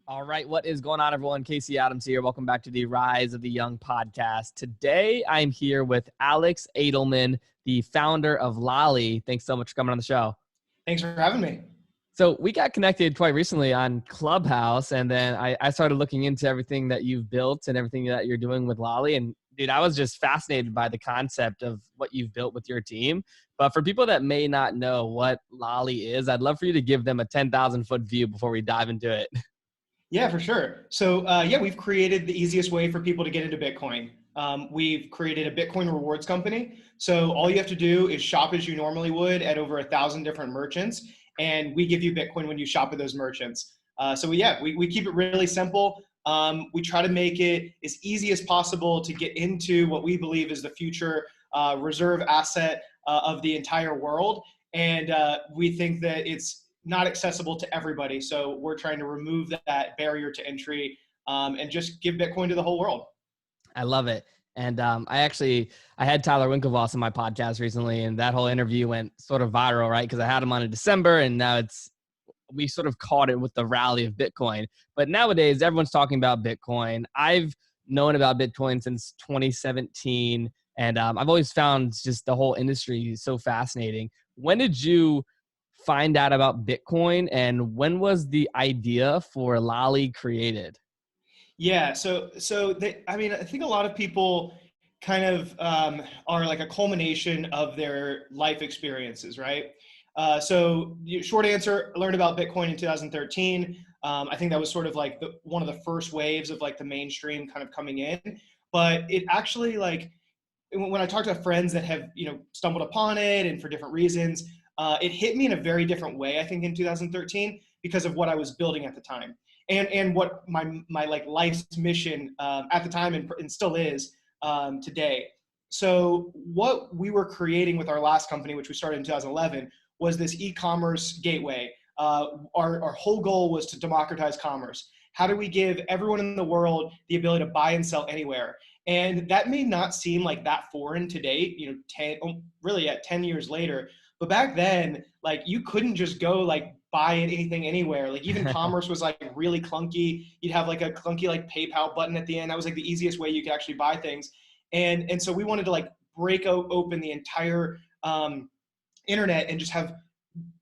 All right, what is going on, everyone? Casey Adams here. Welcome back to the Rise of the Young podcast. Today, I'm here with Alex Adelman, the founder of Lolli. Thanks so much for coming on the show. Thanks for having me. So we got connected quite recently on Clubhouse, and then I started looking into everything that you've built and everything that you're doing with Lolli. And dude, I was just fascinated by the concept of what you've built with your team. But for people that may not know what Lolli is, I'd love for you to give them a 10,000-foot view before we dive into it. Yeah, for sure. So we've created the easiest way for people to get into Bitcoin. We've created a Bitcoin rewards company. So all you have to do is shop as you normally would at over 1,000 different merchants. And we give you Bitcoin when you shop at those merchants. We keep it really simple. We try to make it as easy as possible to get into what we believe is the future reserve asset of the entire world. And we think that it's not accessible to everybody. So we're trying to remove that barrier to entry and just give Bitcoin to the whole world. I love it. And I had Tyler Winklevoss on my podcast recently, and that whole interview went sort of viral, right? Because I had him on in December, and now we sort of caught it with the rally of Bitcoin. But nowadays, everyone's talking about Bitcoin. I've known about Bitcoin since 2017, and I've always found just the whole industry so fascinating. When did you find out about Bitcoin, and when was the idea for Lolli created? Yeah, I think a lot of people kind of are like a culmination of their life experiences, right? Short answer, I learned about Bitcoin in 2013. I think that was sort of like one of the first waves of like the mainstream kind of coming in. But it actually, like, when I talk to friends that have, stumbled upon it and for different reasons, it hit me in a very different way, I think, in 2013 because of what I was building at the time and what my like life's mission at the time and still is today. So what we were creating with our last company, which we started in 2011, was this e-commerce gateway. Our whole goal was to democratize commerce. How do we give everyone in the world the ability to buy and sell anywhere? And that may not seem like that foreign today, 10 years later. But back then, like, you couldn't just go like buy anything anywhere. Like, even commerce was like really clunky. You'd have like a clunky like PayPal button at the end. That was like the easiest way you could actually buy things. And so we wanted to like break open the entire internet and just have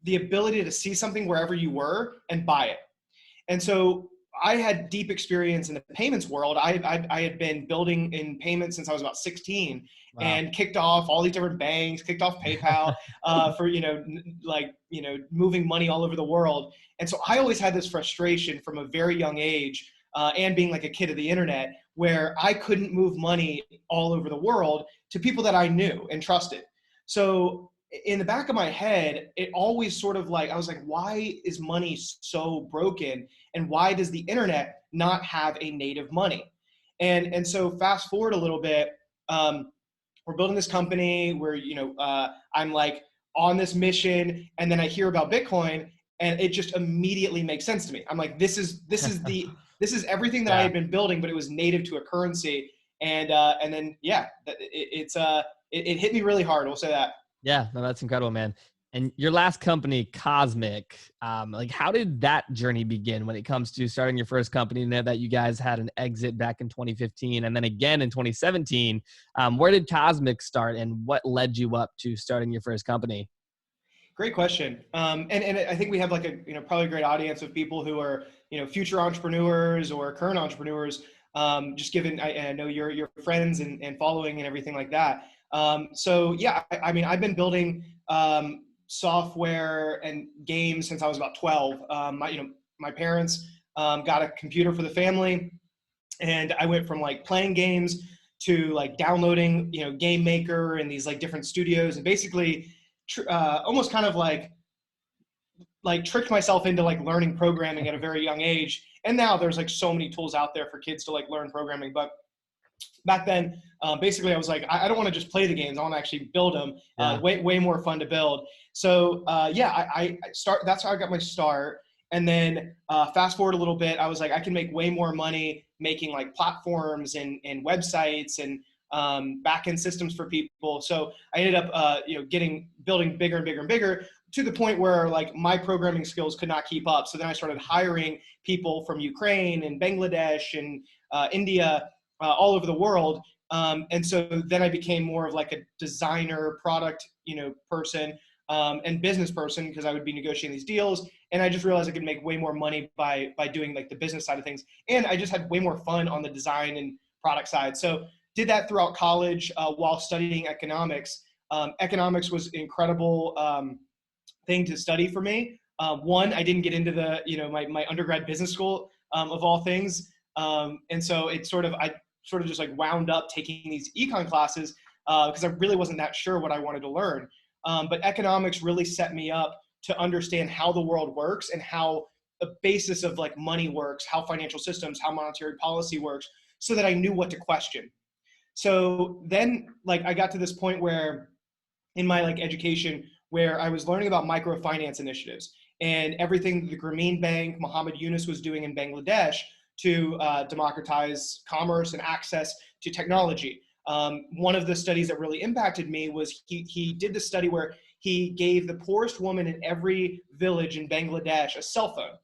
the ability to see something wherever you were and buy it. And so I had deep experience in the payments world. I had been building in payments since I was about 16. Wow. And kicked off all these different banks, kicked off PayPal for, moving money all over the world. And so I always had this frustration from a very young age and being like a kid of the internet where I couldn't move money all over the world to people that I knew and trusted. So in the back of my head, it always sort of like, I was like, why is money so broken? And why does the internet not have a native money? And so fast forward a little bit, we're building this company where, I'm like on this mission, and then I hear about Bitcoin and it just immediately makes sense to me. I'm like, this is everything that I had been building, but it was native to a currency. And then, it hit me really hard. We'll say that. Yeah, no, that's incredible, man. And your last company, Cosmic, how did that journey begin when it comes to starting your first company? Know that you guys had an exit back in 2015 and then again in 2017. Where did Cosmic start, and what led you up to starting your first company? Great question. And I think we have like probably a great audience of people who are, future entrepreneurs or current entrepreneurs, just given, I know your friends and following and everything like that. I've been building software and games since I was about 12. My parents got a computer for the family, and I went from like playing games to like downloading, Game Maker and these like different studios, and basically almost kind of like tricked myself into like learning programming at a very young age. And now there's like so many tools out there for kids to like learn programming, but back then, basically I was like, I don't want to just play the games. I want to actually build them. Way more fun to build. So that's how I got my start. And then fast forward a little bit, I was like, I can make way more money making like platforms and websites and back-end systems for people. So I ended up, building bigger and bigger and bigger. to the point where like my programming skills could not keep up. So then I started hiring people from Ukraine and Bangladesh and India, all over the world. And so then I became more of like a designer, product, person, and business person, because I would be negotiating these deals. And I just realized I could make way more money by doing like the business side of things. And I just had way more fun on the design and product side. So did that throughout college while studying economics. Economics was an incredible thing to study for me. One, I didn't get into my undergrad business school of all things. And so I sort of just like wound up taking these econ classes because I really wasn't that sure what I wanted to learn. But economics really set me up to understand how the world works and how the basis of like money works, how financial systems, how monetary policy works, so that I knew what to question. So then like I got to this point where in my like education where I was learning about microfinance initiatives and everything the Grameen Bank, Muhammad Yunus was doing in Bangladesh to democratize commerce and access to technology. One of the studies that really impacted me was he did the study where he gave the poorest woman in every village in Bangladesh a cell phone.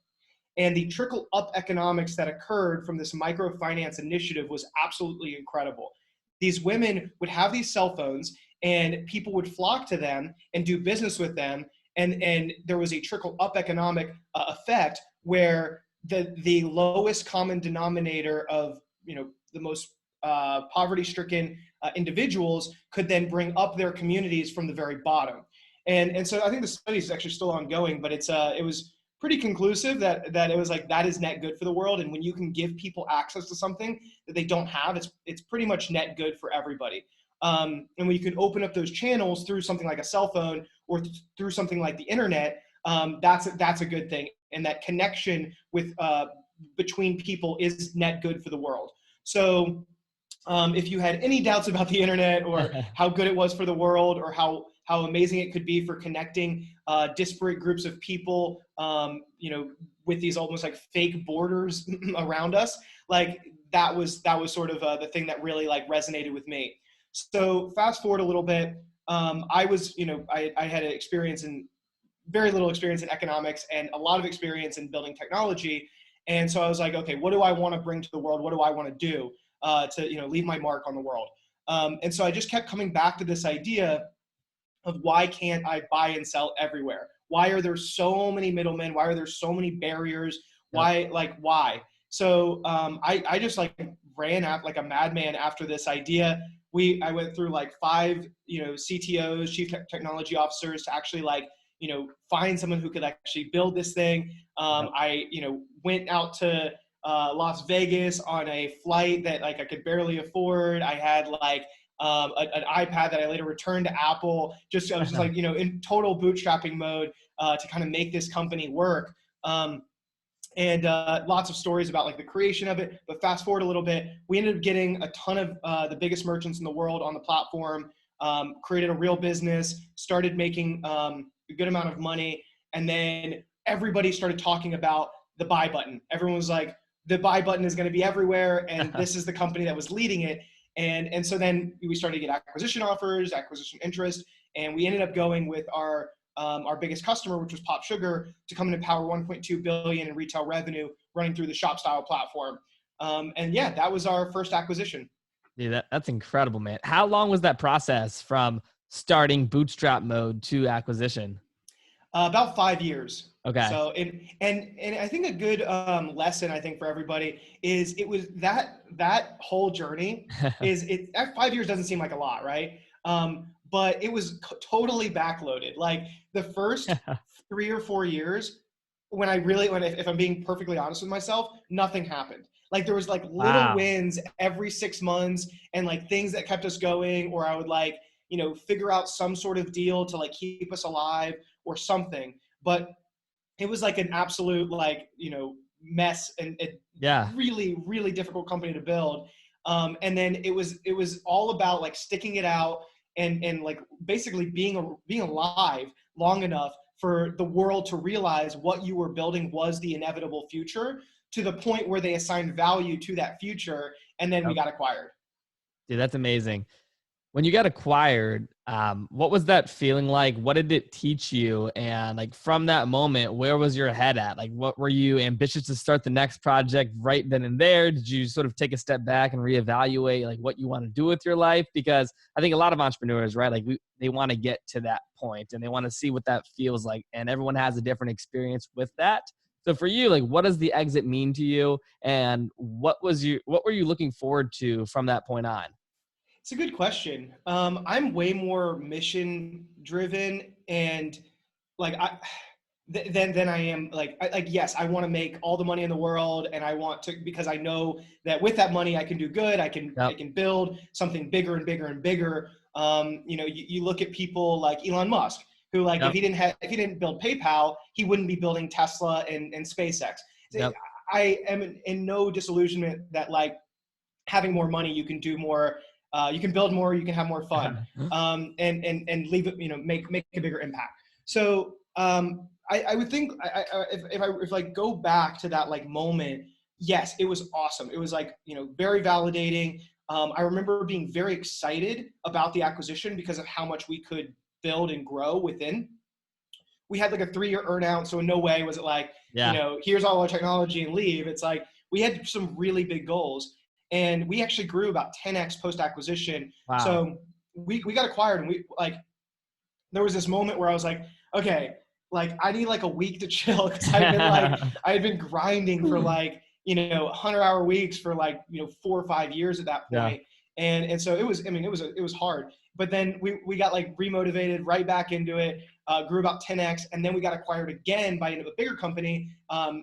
And the trickle up economics that occurred from this microfinance initiative was absolutely incredible. These women would have these cell phones and people would flock to them and do business with them. And there was a trickle up economic effect where the lowest common denominator of, the most poverty stricken individuals could then bring up their communities from the very bottom. And so I think the study is actually still ongoing, but it was pretty conclusive that it was like, that is net good for the world. And when you can give people access to something that they don't have, it's pretty much net good for everybody. And when you can open up those channels through something like a cell phone or through something like the internet, that's a good thing. And that connection with between people is net good for the world. So if you had any doubts about the internet or how good it was for the world or how amazing it could be for connecting disparate groups of people, with these almost like fake borders around us, like that was sort of the thing that really like resonated with me. So fast forward a little bit, I was, I had very little experience in economics and a lot of experience in building technology. And so I was like, okay, what do I want to bring to the world? What do I want to do to, leave my mark on the world? And so I just kept coming back to this idea of why can't I buy and sell everywhere? Why are there so many middlemen? Why are there so many barriers? Why? So I just like ran out like a madman after this idea. I went through like 5, CTOs, chief technology officers, to actually like, find someone who could actually build this thing. I, went out to Las Vegas on a flight that like I could barely afford. I had like an iPad that I later returned to Apple. I was just like, in total bootstrapping mode to kind of make this company work. And lots of stories about like the creation of it. But fast forward a little bit, we ended up getting a ton of the biggest merchants in the world on the platform, created a real business, started making a good amount of money. And then everybody started talking about the buy button. Everyone was like, the buy button is going to be everywhere. And this is the company that was leading it. And so then we started to get acquisition offers, acquisition interest. And we ended up going with our biggest customer, which was PopSugar, to come in and power 1.2 billion in retail revenue running through the shop style platform. And yeah, that was our first acquisition. Yeah, that's incredible, man. How long was that process from starting bootstrap mode to acquisition? About 5 years. Okay. So, and I think a good lesson, I think, for everybody is it was that whole journey is 5 years doesn't seem like a lot, right? But it was totally backloaded. Like the first 3 or 4 years, if I'm being perfectly honest with myself, nothing happened. Like there was like little wins every 6 months and like things that kept us going, or I would like, figure out some sort of deal to like keep us alive or something. But it was like an absolute like, mess and really, really difficult company to build. And then it was all about like sticking it out and like basically being alive long enough for the world to realize what you were building was the inevitable future, to the point where they assigned value to that future. And then we got acquired. Dude, that's amazing. When you got acquired, what was that feeling like? What did it teach you? And like from that moment, where was your head at? Like, what were you ambitious to start the next project right then and there? Did you sort of take a step back and reevaluate like what you want to do with your life? Because I think a lot of entrepreneurs, right? Like they want to get to that point and they want to see what that feels like. And everyone has a different experience with that. So for you, like, what does the exit mean to you? And what were you looking forward to from that point on? It's a good question. I'm way more mission driven and like than I am like yes, I want to make all the money in the world and I want to because I know that with that money I can do good. I Yep. can build something bigger and bigger and bigger. You look at people like Elon Musk who like Yep. if he didn't build PayPal, he wouldn't be building Tesla and SpaceX. Yep. I am in no disillusionment that like having more money, you can do more, you can build more, you can have more fun, and leave it, make a bigger impact. So I would think if I go back to that like moment, yes, it was awesome. It was like, very validating. I remember being very excited about the acquisition because of how much we could build and grow within. We had like a 3-year earnout. So in no way was it like, Yeah. here's all our technology and leave. It's like, we had some really big goals and we actually grew about 10x post acquisition. Wow. So we got acquired and we like, there was this moment where I was like, okay, like I need like a week to chill. Cause I had been grinding for like, 100-hour weeks for like, 4 or 5 years at that Yeah. point. And so it was, it was hard, but then we got like remotivated right back into it, grew about 10x. And then we got acquired again by a bigger company,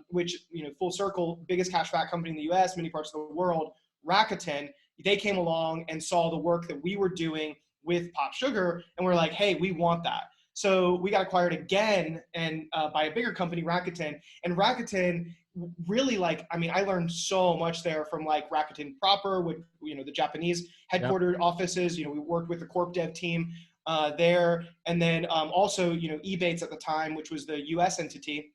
which, full circle, biggest cashback company in the US, many parts of the world, Rakuten. They came along and saw the work that we were doing with PopSugar, and we're like, hey, we want that. So we got acquired again and by a bigger company, Rakuten. And Rakuten really I learned so much there from like Rakuten proper with, the Japanese Yep. headquartered offices. We worked with the corp dev team there. And then also, Ebates at the time, which was the US entity,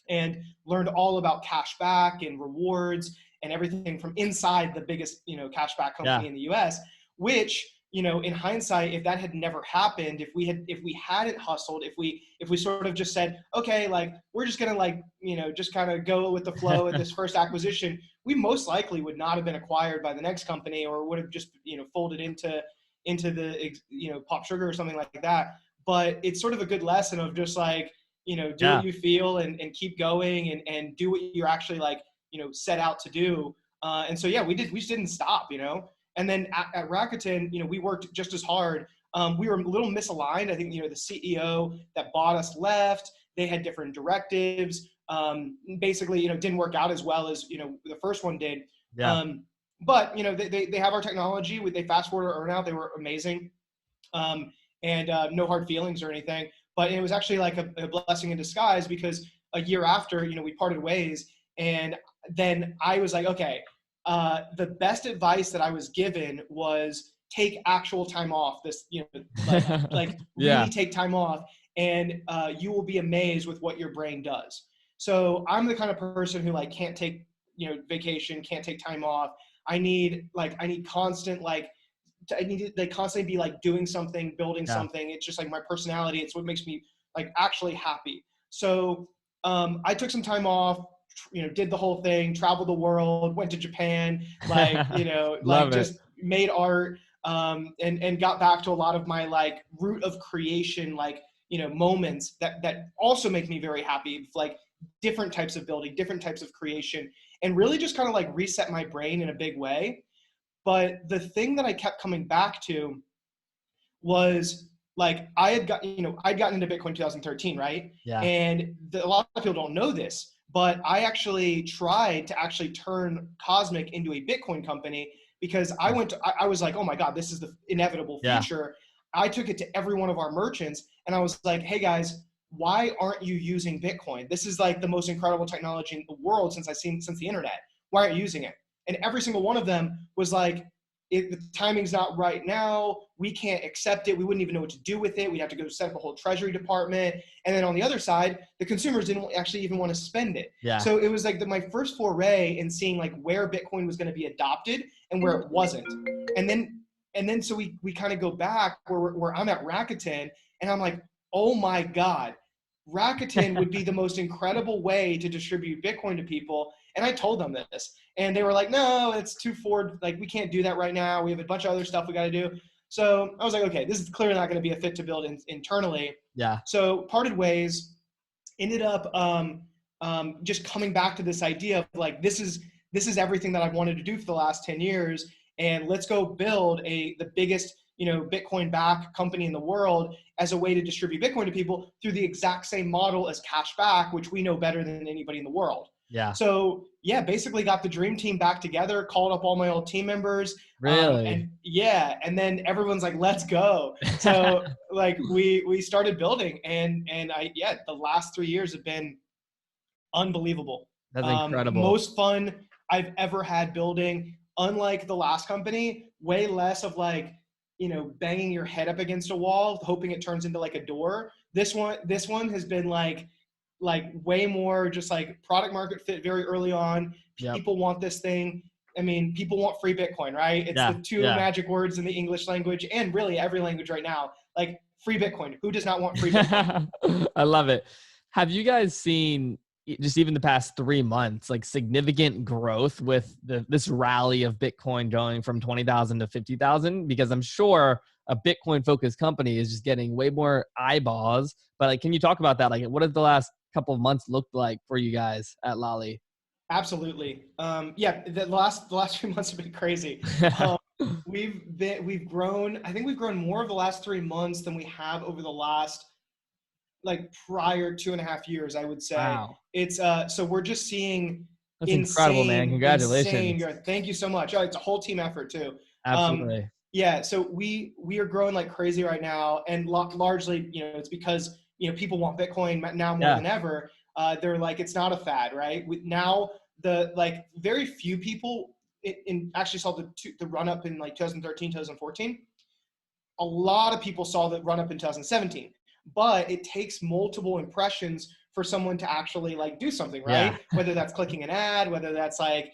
and learned all about cash back and rewards and everything from inside the biggest, cashback Yeah. company in the US, which, in hindsight, if that had never happened, if we hadn't hustled, if we sort of just said, okay, like we're just going to like, just kind of go with the flow at this first acquisition, we most likely would not have been acquired by the next company or would have just, folded into the, PopSugar or something like that. But it's sort of a good lesson of just like, do Yeah. what you feel and keep going and do what you're actually like, set out to do. And so, yeah, we just didn't stop, And then at Rakuten, we worked just as hard. We were a little misaligned. I think, the CEO that bought us left. They had different directives. Basically, didn't work out as well as, the first one did. Yeah. But, they have our technology. They fast forward our earnout. They were amazing. And no hard feelings or anything. But it was actually like a blessing in disguise because a year after, we parted ways. And then I was like, okay, the best advice that I was given was take actual time off. This, like Yeah. really take time off, and you will be amazed with what your brain does. So I'm the kind of person who like can't take vacation, can't take time off. I need constant I need to like constantly be like doing something, building Yeah. something. It's just like my personality. It's what makes me like actually happy. So I took some time off, did the whole thing, traveled the world, went to Japan, Love it. just made art, and got back to a lot of my like root of creation, moments that also make me very happy, like different types of building, different types of creation, and really just kind of like reset my brain in a big way. But the thing that I kept coming back to was like I'd gotten into Bitcoin in 2013, right? Yeah. And a lot of people don't know this, but I actually tried to actually turn Cosmic into a Bitcoin company because I was like, oh my God, this is the inevitable Yeah. future. I took it to every one of our merchants and I was like, hey guys, why aren't you using Bitcoin? This is like the most incredible technology in the world since the internet. Why aren't you using it? And every single one of them was like, the timing's not right now. We can't accept it. We wouldn't even know what to do with it. We'd have to go set up a whole treasury department. And then on the other side, the consumers didn't actually even want to spend it. Yeah. So it was like my first foray in seeing like where Bitcoin was going to be adopted and where it wasn't. And and then so we kind of go back where I'm at Rakuten, and I'm like, oh my God, Rakuten would be the most incredible way to distribute Bitcoin to people. And I told them this, and they were like, no, it's too forward. Like, we can't do that right now. We have a bunch of other stuff we got to do. So I was like, okay, this is clearly not going to be a fit to build internally. Yeah. So parted ways, ended up just coming back to this idea of like, this is everything that I've wanted to do for the last 10 years. And let's go build the biggest, Bitcoin back company in the world as a way to distribute Bitcoin to people through the exact same model as cash back, which we know better than anybody in the world. Yeah. So yeah, basically got the dream team back together, called up all my old team members. Really? And then everyone's like, let's go. So like we started building, and the last 3 years have been unbelievable. That's incredible. Most fun I've ever had building. Unlike the last company, way less of like, banging your head up against a wall, hoping it turns into like a door. This one has been like way more just like product market fit very early on. People want this thing. I mean, people want free Bitcoin, right? It's the two magic words in the English language, and really every language right now, like free Bitcoin. Who does not want free Bitcoin? I love it. Have you guys seen, just even the past 3 months, like significant growth with this rally of Bitcoin going from 20,000 to 50,000? Because I'm sure a Bitcoin focused company is just getting way more eyeballs. But like, can you talk about that? Like, what have the last couple of months looked like for you guys at Lolli? Absolutely. The last few months have been crazy. We've grown. I think we've grown more of the last 3 months than we have over the last prior 2.5 years, I would say. Wow. It's so we're just seeing that's incredible, man. Congratulations. Thank you so much. Oh, it's a whole team effort too. Absolutely. So we are growing like crazy right now, and largely, it's because people want Bitcoin now more than ever. They're like, it's not a fad, right? Now the very few people actually saw the run up in like 2013, 2014. A lot of people saw the run up in 2017. But it takes multiple impressions for someone to actually like do something, right? Yeah. Whether that's clicking an ad, whether that's like,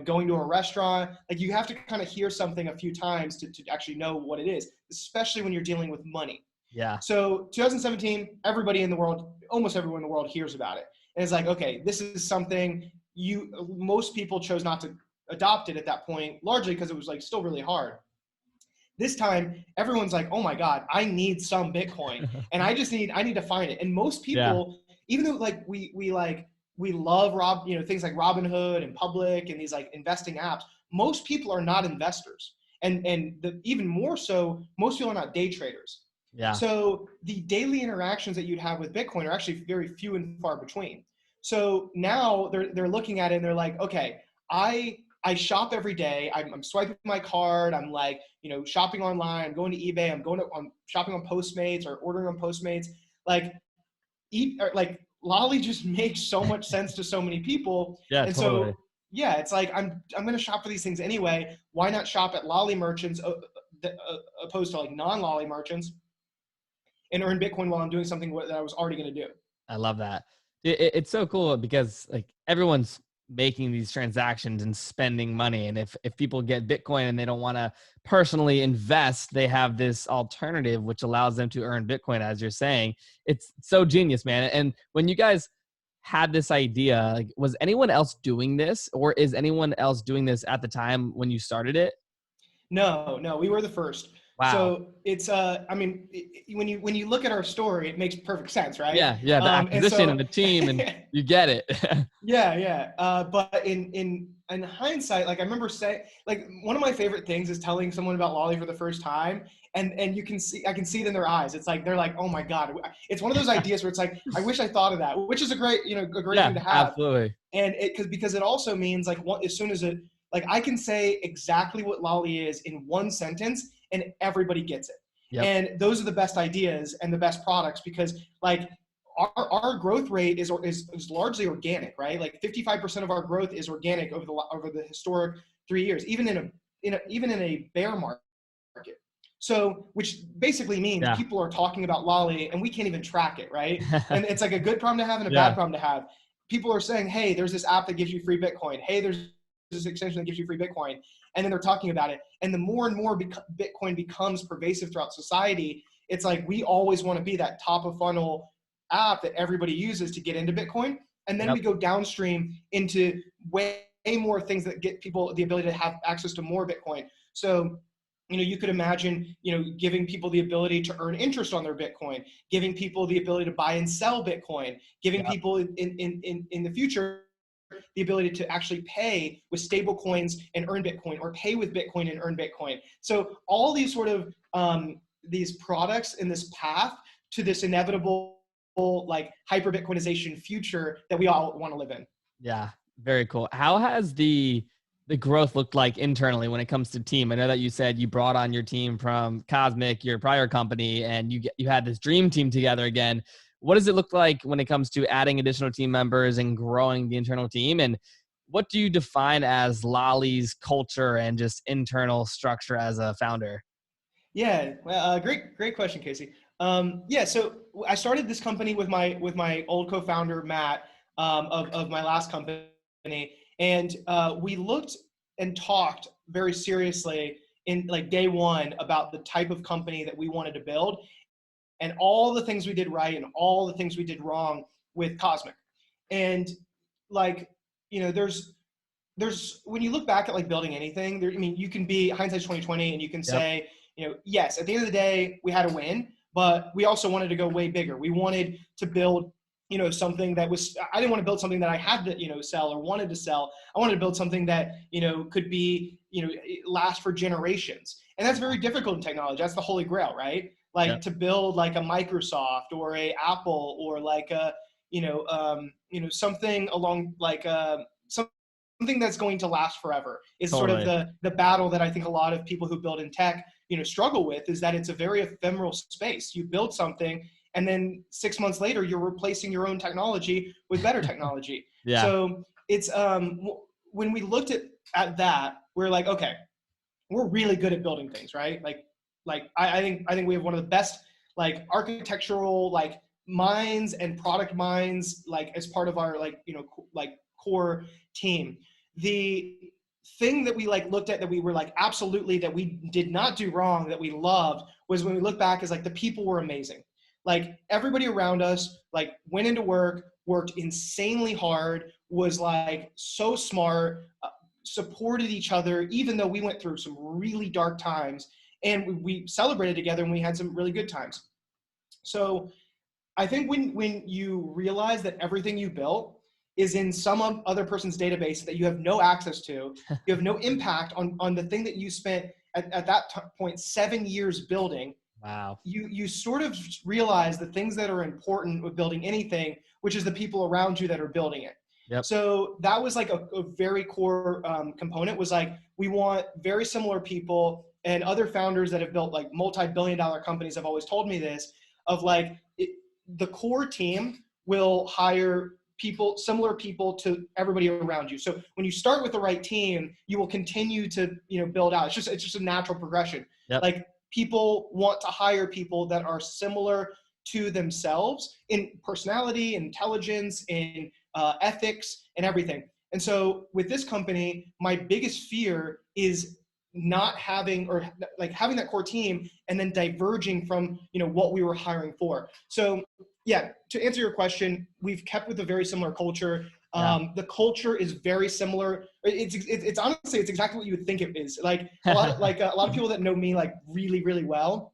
going to a restaurant, like you have to kind of hear something a few times to actually know what it is, especially when you're dealing with money. Yeah. So 2017, everybody in the world, almost everyone in the world hears about it. And it's like, okay, this is something most people chose not to adopt it at that point, largely because it was like still really hard. This time, everyone's like, oh my God, I need some Bitcoin. And I need to find it. And most people, even though like we love things like Robinhood and Public and these like investing apps, most people are not investors. And even more so, most people are not day traders. Yeah. So the daily interactions that you'd have with Bitcoin are actually very few and far between. So now they're looking at it and they're like, okay, I shop every day. I'm swiping my card. I'm like, shopping online. I'm going to eBay. I'm shopping on Postmates or ordering on Postmates. Like Lolli just makes so much sense to so many people. Yeah, and totally. So it's like I'm going to shop for these things anyway. Why not shop at Lolli merchants opposed to like non-Lolli merchants and earn Bitcoin while I'm doing something that I was already going to do? I love that. It's so cool because like everyone's making these transactions and spending money. And if people get Bitcoin and they don't want to personally invest, they have this alternative, which allows them to earn Bitcoin, as you're saying. It's so genius, man. And when you guys had this idea, like, was anyone else doing this, or is anyone else doing this at the time when you started it? No, we were the first. Wow. So it's when you look at our story, it makes perfect sense, right? Yeah, the acquisition and the team, and you get it. But in hindsight, like I remember saying, like one of my favorite things is telling someone about Lolli for the first time, and I can see it in their eyes. It's like they're like, oh my God. It's one of those ideas where it's like, I wish I thought of that, which is a great thing to have. Absolutely. And because it also means like as soon as I can say exactly what Lolli is in one sentence and everybody gets it. Yep. And those are the best ideas and the best products, because like our growth rate is largely organic, right? Like 55% of our growth is organic over the historic 3 years, even in a bear market. So, which basically means people are talking about Lolli and we can't even track it, right? And it's like a good problem to have and a bad problem to have. People are saying, hey, there's this app that gives you free Bitcoin. Hey, there's this extension that gives you free Bitcoin. And then they're talking about it. And the more and more Bitcoin becomes pervasive throughout society, it's like we always want to be that top of funnel app that everybody uses to get into Bitcoin. And then we go downstream into way more things that get people the ability to have access to more Bitcoin. So, you could imagine, giving people the ability to earn interest on their Bitcoin, giving people the ability to buy and sell Bitcoin, giving people in the future the ability to actually pay with stable coins and earn Bitcoin, or pay with Bitcoin and earn Bitcoin. So all these sort of these products in this path to this inevitable like hyper Bitcoinization future that we all want to live in. Yeah, very cool. How has the growth looked like internally when it comes to team? I know that you said you brought on your team from Cosmic, your prior company, and you had this dream team together again. What does it look like when it comes to adding additional team members and growing the internal team? And what do you define as Lolli's culture and just internal structure as a founder? Yeah, great question, Casey. So I started this company with my old co-founder Matt of my last company, and we looked and talked very seriously in like day one about the type of company that we wanted to build, and all the things we did right and all the things we did wrong with Cosmic. And there's when you look back at like building anything, you can be hindsight's 2020 and you can say, yes, at the end of the day, we had a win, but we also wanted to go way bigger. We wanted to build, something that was, I didn't want to build something that I had to, sell or wanted to sell. I wanted to build something that, could be, last for generations. And that's very difficult in technology. That's the holy grail, right? Like to build like a Microsoft or a Apple or like a, something along like something that's going to last forever is sort of the battle that I think a lot of people who build in tech, struggle with, is that it's a very ephemeral space. You build something and then 6 months later, you're replacing your own technology with better technology. So it's, when we looked at that, we're like, okay, we're really good at building things, right? I think we have one of the best like architectural like minds and product minds like as part of our like core team. The thing that we like looked at that we were like absolutely that we did not do wrong that we loved was when we look back is like the people were amazing. Like everybody around us like went into work, worked insanely hard, was like so smart, supported each other even though we went through some really dark times, and we celebrated together and we had some really good times. So I think when you realize that everything you built is in some other person's database that you have no access to, you have no impact on the thing that you spent at that point 7 years building. Wow. You sort of realize the things that are important with building anything, which is the people around you that are building it. So that was like a very core component, was like, we want very similar people, and other founders that have built like multi-billion-dollar companies have always told me this, of like the core team will hire people, similar people to everybody around you. So when you start with the right team, you will continue to, build out. It's just a natural progression. Like people want to hire people that are similar to themselves in personality, intelligence, in ethics, and everything. And so with this company, my biggest fear is not having, or like having that core team and then diverging from, what we were hiring for. So yeah, to answer your question, we've kept with a very similar culture. The culture is very similar. It's honestly, it's exactly what you would think it is. Like a lot of people that know me like really, really well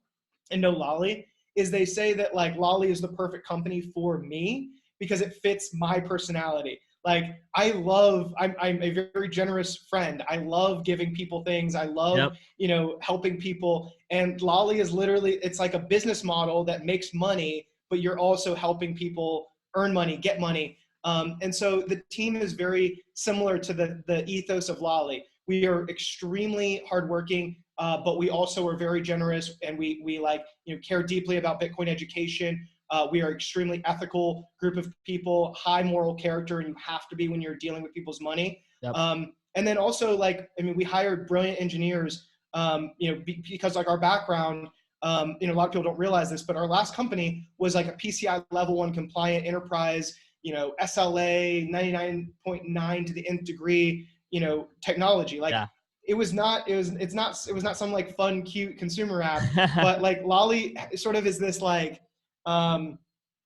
and know Lolli, is they say that like Lolli is the perfect company for me because it fits my personality. Like I'm a very generous friend. I love giving people things. I love, helping people. And Lolli is literally, it's like a business model that makes money, but you're also helping people earn money, get money. And so the team is very similar to the ethos of Lolli. We are extremely hardworking, but we also are very generous, and we like, care deeply about Bitcoin education. We are extremely ethical group of people, high moral character, and you have to be when you're dealing with people's money. And then also we hired brilliant engineers, because like our background, a lot of people don't realize this, but our last company was like a PCI level 1 compliant enterprise, SLA 99.9 to the nth degree, technology. Like Yeah. it's not some like fun, cute consumer app, but like Lolli sort of is this like,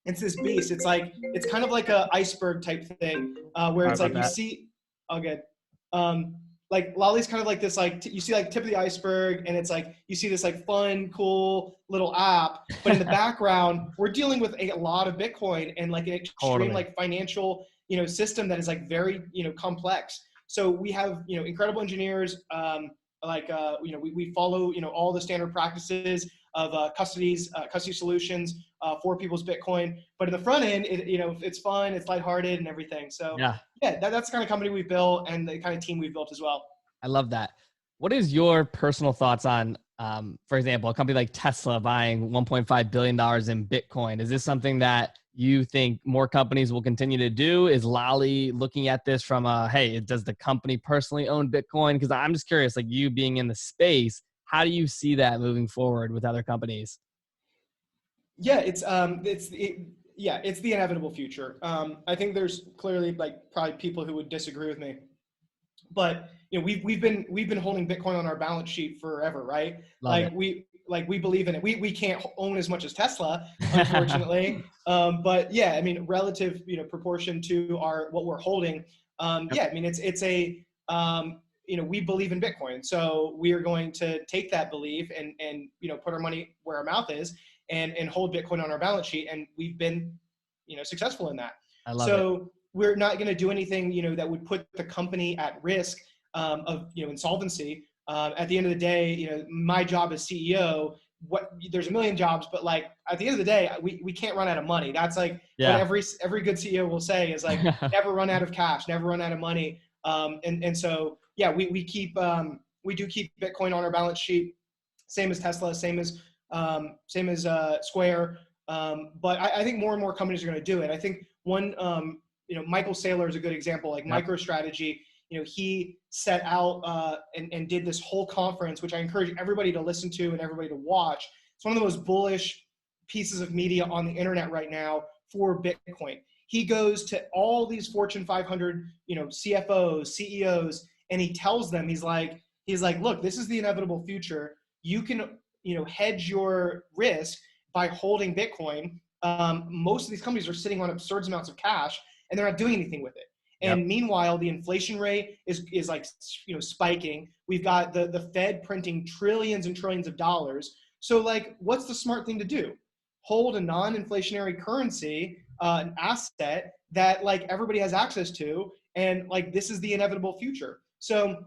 it's this beast. It's kind of like a iceberg type thing, where Sorry it's like about you that. see, oh good. Like Lolli's kind of like this, like you see like tip of the iceberg, and it's like you see this like fun, cool little app, but in the background, we're dealing with a lot of Bitcoin and like an extreme Totally. like financial, system that is like very, complex. So we have, incredible engineers. We follow, all the standard practices of custody solutions for people's Bitcoin. But in the front end, it's fun, it's lighthearted, and everything. So Yeah. yeah, that's the kind of company we've built and the kind of team we've built as well. I love that. What is your personal thoughts on, for example, a company like Tesla buying $1.5 billion in Bitcoin? Is this something that you think more companies will continue to do? Is Lolli looking at this from hey, does the company personally own Bitcoin? Because I'm just curious, like you being in the space, how do you see that moving forward with other companies? Yeah, it's the inevitable future. I think there's clearly like probably people who would disagree with me, but we've been holding Bitcoin on our balance sheet forever, right? Love Like it. we believe in it. We can't own as much as Tesla, unfortunately. But yeah, I mean, relative proportion to what we're holding. Yep. Yeah, I mean we believe in Bitcoin, so we are going to take that belief and put our money where our mouth is and hold Bitcoin on our balance sheet, and we've been successful in that. I love it. So we're not going to do anything that would put the company at risk of insolvency. At the end of the day, my job as CEO, there's a million jobs, but like at the end of the day, we can't run out of money. That's like what Yeah. every good CEO will say is like never run out of cash, never run out of money. And so yeah, we do keep Bitcoin on our balance sheet, same as Tesla, same as Square. But I think more and more companies are going to do it. I think one, Michael Saylor is a good example. Like Yep. MicroStrategy, he set out and did this whole conference, which I encourage everybody to listen to and everybody to watch. It's one of the most bullish pieces of media on the internet right now for Bitcoin. He goes to all these Fortune 500, CFOs, CEOs, and he tells them, he's like, look, this is the inevitable future. You can, hedge your risk by holding Bitcoin. Most of these companies are sitting on absurd amounts of cash and they're not doing anything with it. Yep. And meanwhile, the inflation rate is like, spiking. We've got the Fed printing trillions and trillions of dollars. So like, what's the smart thing to do? Hold a non-inflationary currency, an asset that like everybody has access to. And like, this is the inevitable future. So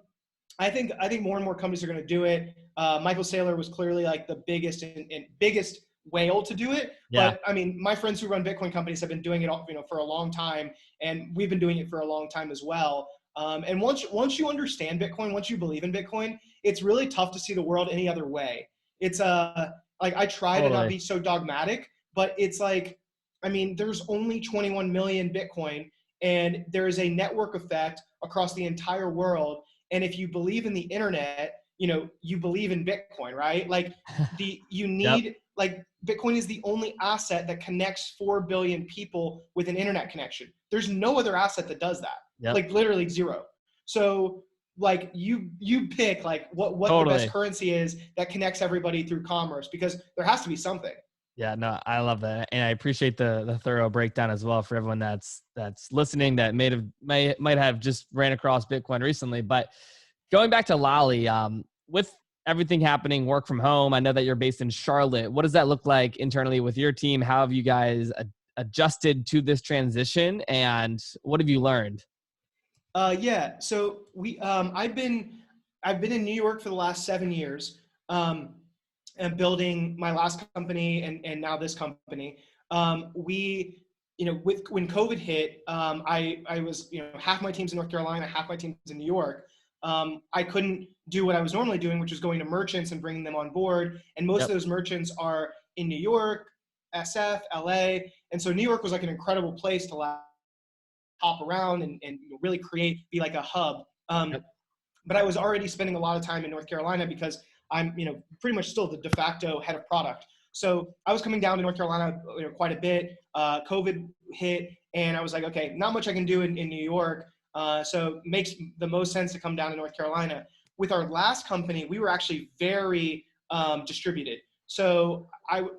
I think more and more companies are going to do it. Michael Saylor was clearly like the biggest and biggest whale to do it. Yeah. But I mean, my friends who run Bitcoin companies have been doing it, for a long time, and we've been doing it for a long time as well. And once you understand Bitcoin, once you believe in Bitcoin, it's really tough to see the world any other way. It's like I try to not Totally. be so dogmatic, but it's like, I mean, there's only 21 million Bitcoin, and there is a network effect across the entire world. And if you believe in the internet, you believe in Bitcoin, right? Like you Yep. need, like Bitcoin is the only asset that connects 4 billion people with an internet connection. There's no other asset that does that. Yep. Like literally zero. So like you pick like what the best Totally. currency is that connects everybody through commerce, because there has to be something. Yeah, no, I love that, and I appreciate the thorough breakdown as well for everyone that's listening that might have just ran across Bitcoin recently. But going back to Lolli, with everything happening, work from home, I know that you're based in Charlotte. What does that look like internally with your team? How have you guys adjusted to this transition, and what have you learned? Yeah. So I've been in New York for the last 7 years. And building my last company and now this company. We, when COVID hit, I was, half my team's in North Carolina, half my team's in New York. I couldn't do what I was normally doing, which was going to merchants and bringing them on board. And most of Yep. those merchants are in New York, SF, LA. And so New York was like an incredible place to hop around and really be like a hub. Yep. But I was already spending a lot of time in North Carolina because I'm, pretty much still the de facto head of product. So I was coming down to North Carolina, quite a bit. COVID hit, and I was like, okay, not much I can do in New York. So it makes the most sense to come down to North Carolina. With our last company, we were actually very distributed. So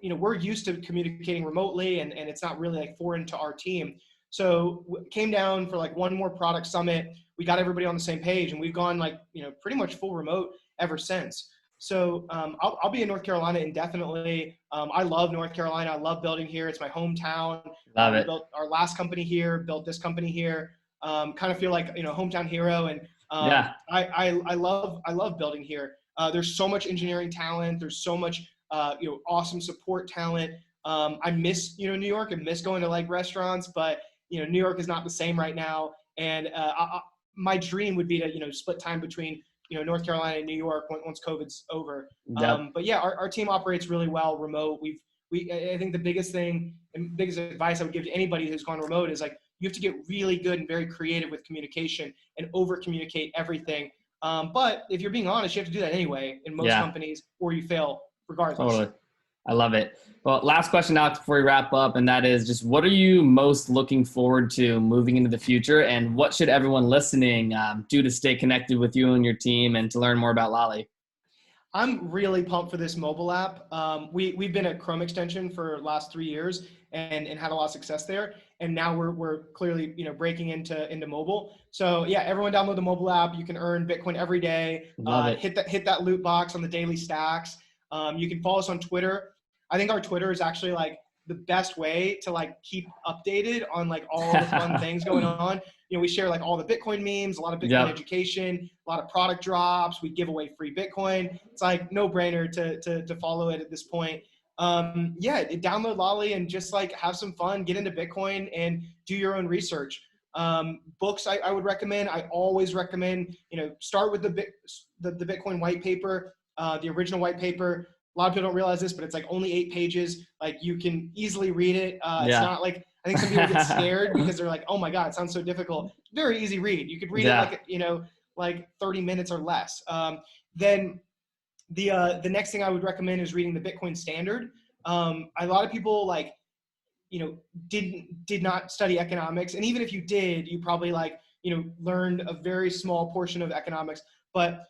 we're used to communicating remotely, and it's not really like foreign to our team. So came down for like one more product summit. We got everybody on the same page, and we've gone like, pretty much full remote ever since. So I'll be in North Carolina indefinitely. I love North Carolina. I love building here. It's my hometown. Love We it. built our last company here, built this company here. Kind of feel like, hometown hero. And Yeah. I love building here. There's so much engineering talent. There's so much, awesome support talent. I miss, New York. I miss going to like restaurants, but, New York is not the same right now. And my dream would be to, split time between, North Carolina and New York once COVID's over. Yep. But yeah, our team operates really well remote. I think the biggest thing and biggest advice I would give to anybody who's gone remote is like, you have to get really good and very creative with communication and over communicate everything. But if you're being honest, you have to do that anyway in most companies, or you fail regardless. Totally. I love it. Well, last question out before we wrap up, and that is just, what are you most looking forward to moving into the future, and what should everyone listening do to stay connected with you and your team and to learn more about Lolli? I'm really pumped for this mobile app. We've been a Chrome extension for the last 3 years and had a lot of success there. And now we're clearly, breaking into mobile. So yeah, everyone download the mobile app. You can earn Bitcoin every day. Hit that loot box on the daily stacks. You can follow us on Twitter. I think our Twitter is actually like the best way to like keep updated on like all the fun things going on. We share like all the Bitcoin memes, a lot of Bitcoin education, a lot of product drops. We give away free Bitcoin. It's like no brainer to follow it at this point. Download Lolli and just like have some fun, get into Bitcoin and do your own research. Books I would recommend. I always recommend, start with the Bitcoin white paper, the original white paper. A lot of people don't realize this, but it's like only 8 pages. Like you can easily read it. It's not like, I think some people get scared because they're like, oh my God, it sounds so difficult. Very easy read. You could read it like 30 minutes or less. Then the next thing I would recommend is reading the Bitcoin Standard. A lot of people did not study economics. And even if you did, you probably learned a very small portion of economics. But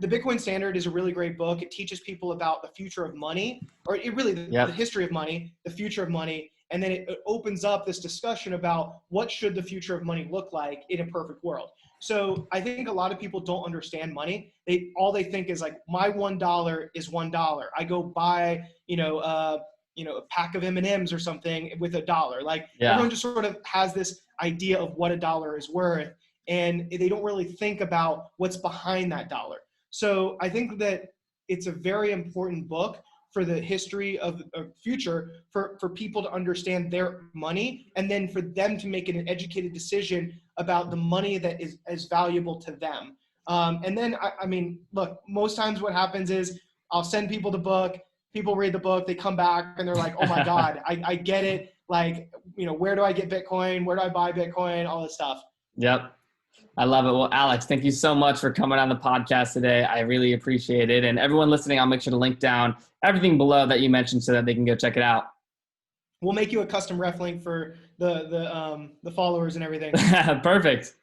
the Bitcoin Standard is a really great book. It teaches people about the future of money, or the history of money, the future of money. And then it opens up this discussion about what should the future of money look like in a perfect world. So I think a lot of people don't understand money. All they think is like, my $1 is $1. I go buy, a pack of M&Ms or something with $1. Everyone just sort of has this idea of what $1 is worth, and they don't really think about what's behind that dollar. So I think that it's a very important book for the history of the future, for people to understand their money, and then for them to make an educated decision about the money that is valuable to them. And then, look, most times what happens is I'll send people the book, people read the book, they come back and they're like, oh my God, I get it. Like, where do I get Bitcoin? Where do I buy Bitcoin? All this stuff. Yep. I love it. Well, Alex, thank you so much for coming on the podcast today. I really appreciate it. And everyone listening, I'll make sure to link down everything below that you mentioned so that they can go check it out. We'll make you a custom ref link for the followers and everything. Perfect.